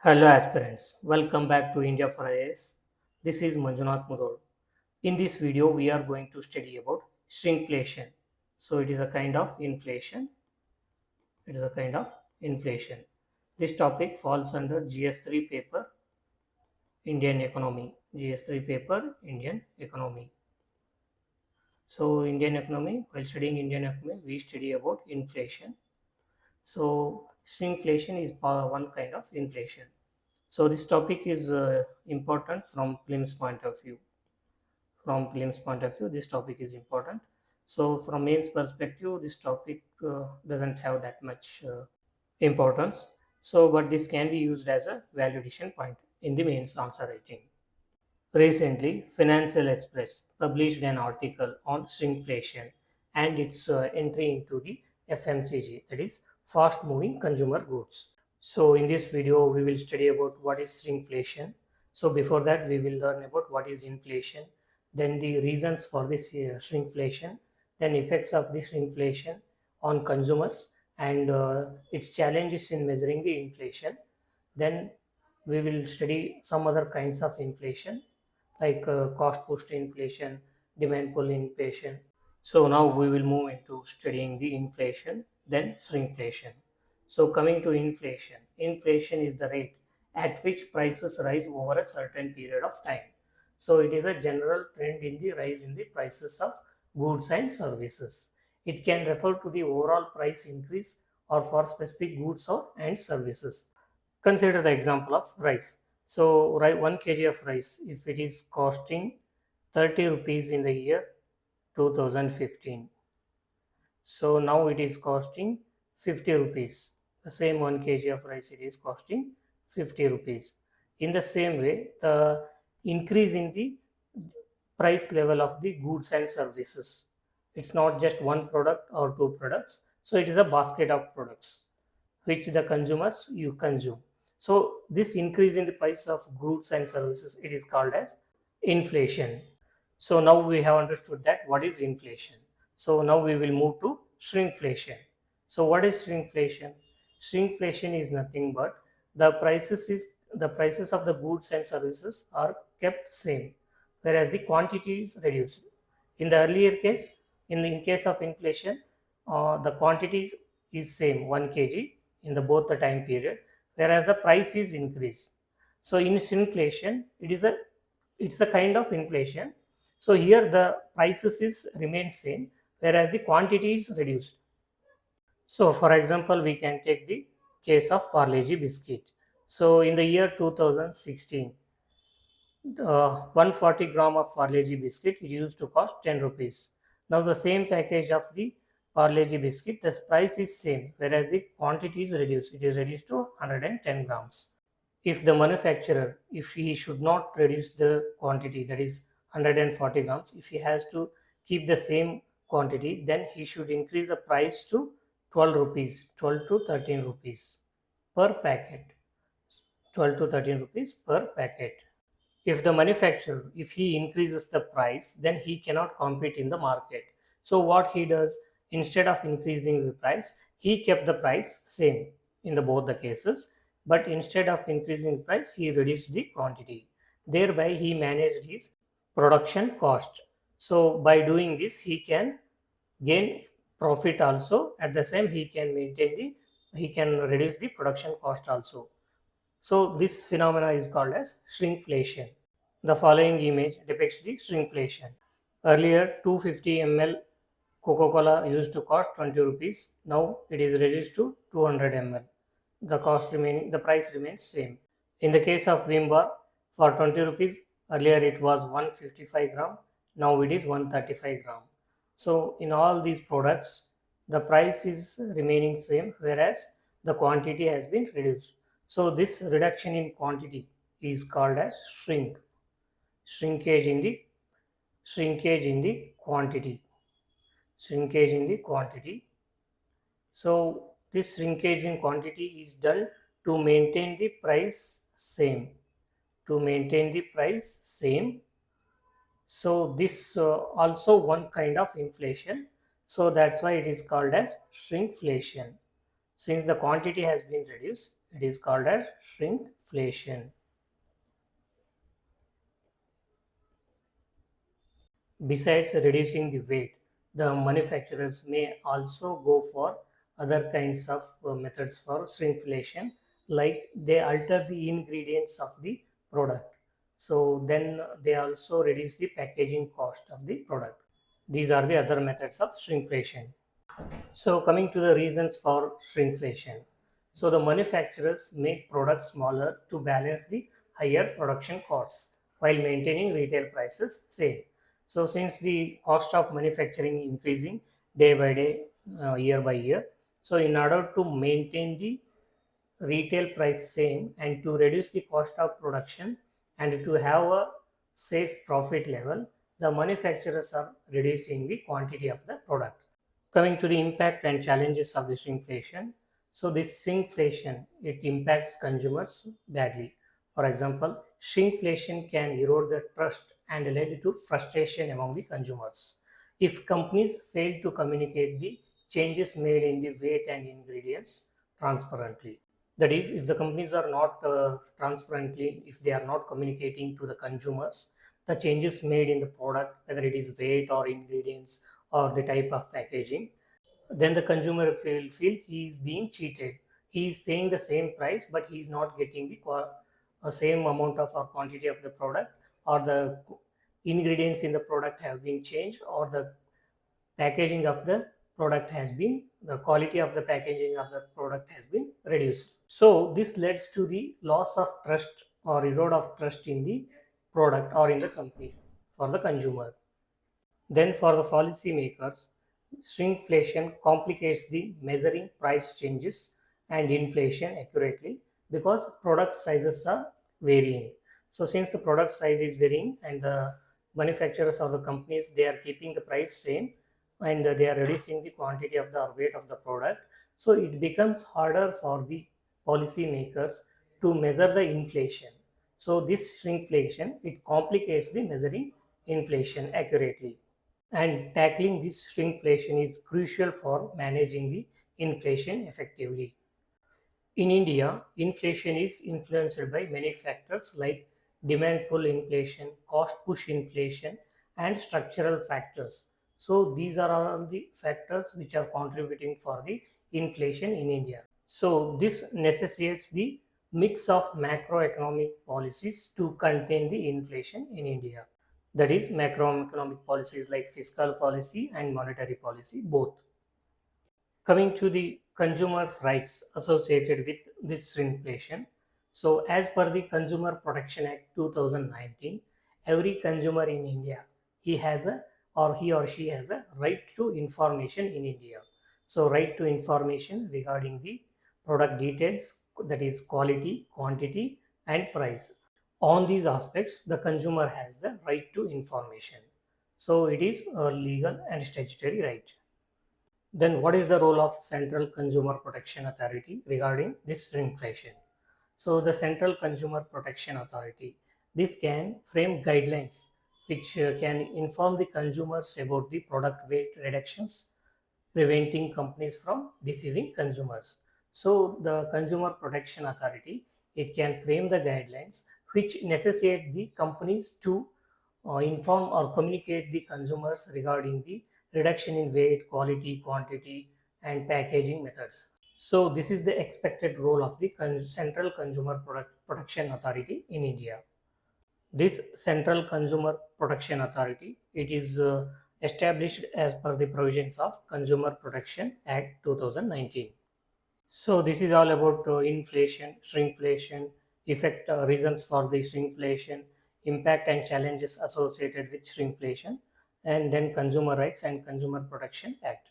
Hello aspirants, welcome back to India for IAS. This is Manjunath Mudod. In this video, we are going to study about shrinkflation. So it is a kind of inflation. It is a kind of inflation. This topic falls under GS3 paper Indian economy. GS3 paper Indian economy. So Indian economy, while studying Indian economy, we study about inflation. So shrinkflation is one kind of inflation. So this topic is important from prelims point of view. From prelims point of view, this topic is important. So from mains perspective, this topic doesn't have that much importance. So, but this can be used as a validation point in the mains answer writing. Recently, Financial Express published an article on shrinkflation and its entry into the FMCG, that is fast moving consumer goods. So in this video, we will study about what is shrinkflation. So before that, we will learn about what is inflation, then the reasons for this shrinkflation, then effects of this shrinkflation on consumers and its challenges in measuring the inflation. Then we will study some other kinds of inflation like cost push inflation, demand pull inflation. So now we will move into studying the inflation, then shrinkflation. So coming to inflation, inflation is the rate at which prices rise over a certain period of time. So it is a general trend in the rise in the prices of goods and services. It can refer to the overall price increase or for specific goods or and services. Consider the example of rice. So 1 kg of rice, if it is costing 30 rupees in the year 2015, so now it is costing 50 rupees. The same 1 kg of rice, it is costing 50 rupees. In the same way, the increase in the price level of the goods and services, it's not just one product or two products. So it is a basket of products which the consumers you consume. So this increase in the price of goods and services, it is called as inflation. So now we have understood that what is inflation. So now we will move to shrinkflation. So what is shrinkflation? Shrinkflation is nothing but the prices of the goods and services are kept same, whereas the quantity is reduced. In the earlier case, in case of inflation, the quantities is same 1 kg in the both the time period, whereas the price is increased. So in shrinkflation, it's a kind of inflation. So here the prices is remain same, whereas the quantity is reduced. So for example, we can take the case of Parle-G biscuit. So in the year 2016, 140 gram of Parle-G biscuit is used to cost 10 rupees. Now the same package of the Parle-G biscuit, the price is same, whereas the quantity is reduced. It is reduced to 110 grams. If the manufacturer, if he should not reduce the quantity, that is 140 grams, if he has to keep the same quantity, then he should increase the price to 12 rupees, 12 to 13 rupees per packet. 12 to 13 rupees per packet. If the manufacturer, if he increases the price, then he cannot compete in the market. So what he does, instead of increasing the price, he kept the price same in the both the cases, but instead of increasing the price, he reduced the quantity. Thereby he managed his production cost. So by doing this, he can gain profit also. At the same, he can reduce the production cost also. So this phenomena is called as shrinkflation. The following image depicts the shrinkflation. Earlier 250 ml Coca-Cola used to cost 20 rupees. Now it is reduced to 200 ml. The price remains same. In the case of Vim bar, for 20 rupees, earlier it was 155 gram. Now it is 135 gram. So in all these products, the price is remaining same, whereas the quantity has been reduced. So this reduction in quantity is called as shrinkage in the shrinkage in the quantity. Shrinkage in the quantity. So this shrinkage in quantity is done to maintain the price same. To maintain the price same. So this also one kind of inflation. So that's why it is called as shrinkflation. Since the quantity has been reduced, It is called as shrinkflation. Besides reducing the weight, the manufacturers may also go for other kinds of methods for shrinkflation, like they alter the ingredients of the product. So then they also reduce the packaging cost of the product. These are the other methods of shrinkflation. So coming to the reasons for shrinkflation. So the manufacturers make products smaller to balance the higher production costs while maintaining retail prices same. So since the cost of manufacturing increasing day by day, year by year, so in order to maintain the retail price same and to reduce the cost of production and to have a safe profit level, the manufacturers are reducing the quantity of the product. Coming to the impact and challenges of this inflation. So this shrinkflation, it impacts consumers badly. For example, shrinkflation can erode the trust and lead to frustration among the consumers. If companies fail to communicate the changes made in the weight and ingredients transparently. That is, if the companies are not transparently, if they are not communicating to the consumers, the changes made in the product, whether it is weight or ingredients or the type of packaging, then the consumer will feel he is being cheated. He is paying the same price, but he is not getting the same amount of or quantity of the product, or the ingredients in the product have been changed, or the packaging of the product has been, the quality of the packaging of the product has been reduced. So this leads to the loss of trust or erode of trust in the product or in the company for the consumer. Then for the policymakers, shrinkflation complicates the measuring price changes and inflation accurately because product sizes are varying. So since the product size is varying and the manufacturers or the companies, they are keeping the price same and they are reducing the quantity of the or weight of the product, so it becomes harder for the policymakers to measure the inflation. So this shrinkflation, it complicates the measuring inflation accurately. And tackling this shrinkflation is crucial for managing the inflation effectively. In India, inflation is influenced by many factors like demand pull inflation, cost push inflation, and structural factors. So these are all the factors which are contributing for the inflation in India. So this necessitates the mix of macroeconomic policies to contain the inflation in India. That is macroeconomic policies like fiscal policy and monetary policy both. Coming to the consumers' rights associated with this shrinkflation. So, as per the Consumer Protection Act 2019, every consumer in India, he has a or he or she has a right to information in India. So, right to information regarding the product details, that is quality, quantity, and price. On these aspects, the consumer has the right to information. So, it is a legal and statutory right. Then what is the role of Central Consumer Protection Authority regarding this inflation? So the Central Consumer Protection Authority, this can frame guidelines which can inform the consumers about the product weight reductions, preventing companies from deceiving consumers. So the Consumer Protection Authority, it can frame the guidelines which necessitate the companies to inform or communicate the consumers regarding the reduction in weight, quality, quantity, and packaging methods. So this is the expected role of the Central Consumer Protection Authority in India. This Central Consumer Protection Authority, it is established as per the provisions of Consumer Protection Act 2019. So this is all about inflation, shrinkflation, effect, reasons for the shrinkflation, impact and challenges associated with shrinkflation, and then Consumer Rights and Consumer Protection Act.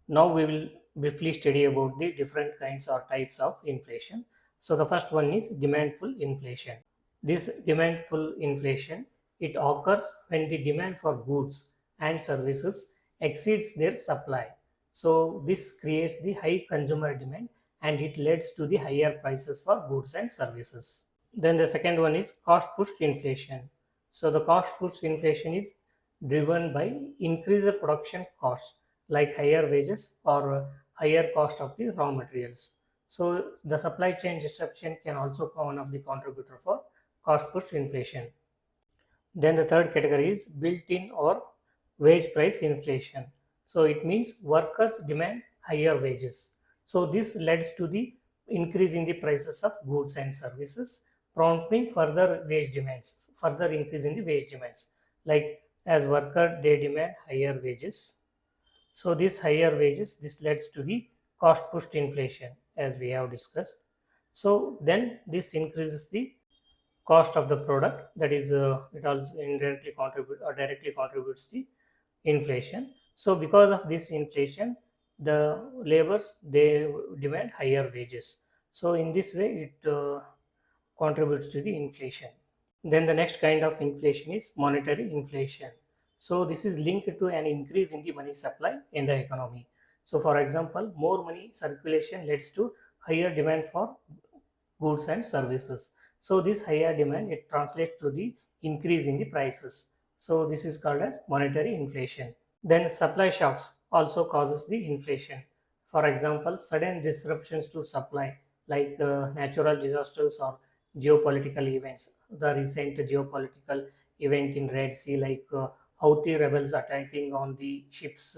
Now we will briefly study about the different kinds or types of inflation. So the first one is demandful inflation. This demandful inflation, it occurs when the demand for goods and services exceeds their supply. So this creates the high consumer demand and it leads to the higher prices for goods and services. Then the second one is cost pushed inflation. So the cost pushed inflation is driven by increased production costs like higher wages or higher cost of the raw materials. So the supply chain disruption can also be one of the contributor for cost push inflation. Then the third category is built-in or wage price inflation. So it means workers demand higher wages. So this leads to the increase in the prices of goods and services, prompting further wage demands, further increase in the wage demands. Like as worker, they demand higher wages. So this higher wages, this leads to the cost pushed inflation as we have discussed. So then this increases the cost of the product, that is it also indirectly contribute or directly contributes the inflation. So because of this inflation, the laborers, they demand higher wages. So in this way it contributes to the inflation. Then the next kind of inflation is monetary inflation. So this is linked to an increase in the money supply in the economy. So for example, more money circulation leads to higher demand for goods and services. So this higher demand, it translates to the increase in the prices. So this is called as monetary inflation. Then supply shocks also causes the inflation. For example, sudden disruptions to supply like natural disasters or geopolitical events. The recent geopolitical event in Red Sea, like Houthi rebels attacking on the ships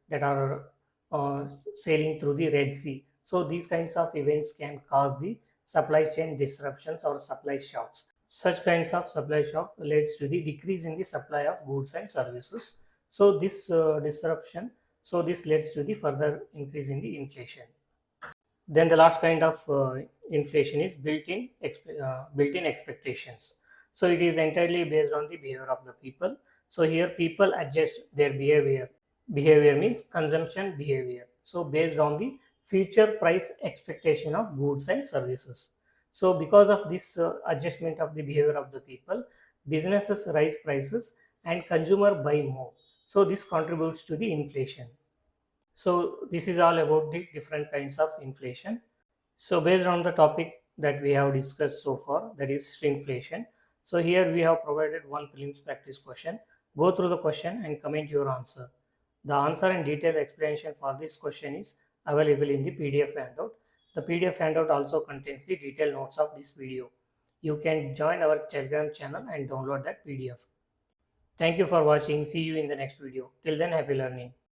that are uh, sailing through the Red Sea. So these kinds of events can cause the supply chain disruptions or supply shocks. Such kinds of supply shock leads to the decrease in the supply of goods and services. So this disruption, so this leads to the further increase in the inflation. Then the last kind of inflation is built-in expectations. So it is entirely based on the behavior of the people. So here people adjust their behavior. Behavior means consumption behavior. So based on the future price expectation of goods and services. So because of this adjustment of the behavior of the people, businesses raise prices and consumer buy more. So this contributes to the inflation. So this is all about the different kinds of inflation. So based on the topic that we have discussed so far, that is shrinkflation. So here we have provided one prelims practice question. Go through the question and comment your answer. The answer and detailed explanation for this question is available in the PDF handout. The PDF handout also contains the detailed notes of this video. You can join our Telegram channel and download that PDF. Thank you for watching. See you in the next video. Till then, happy learning.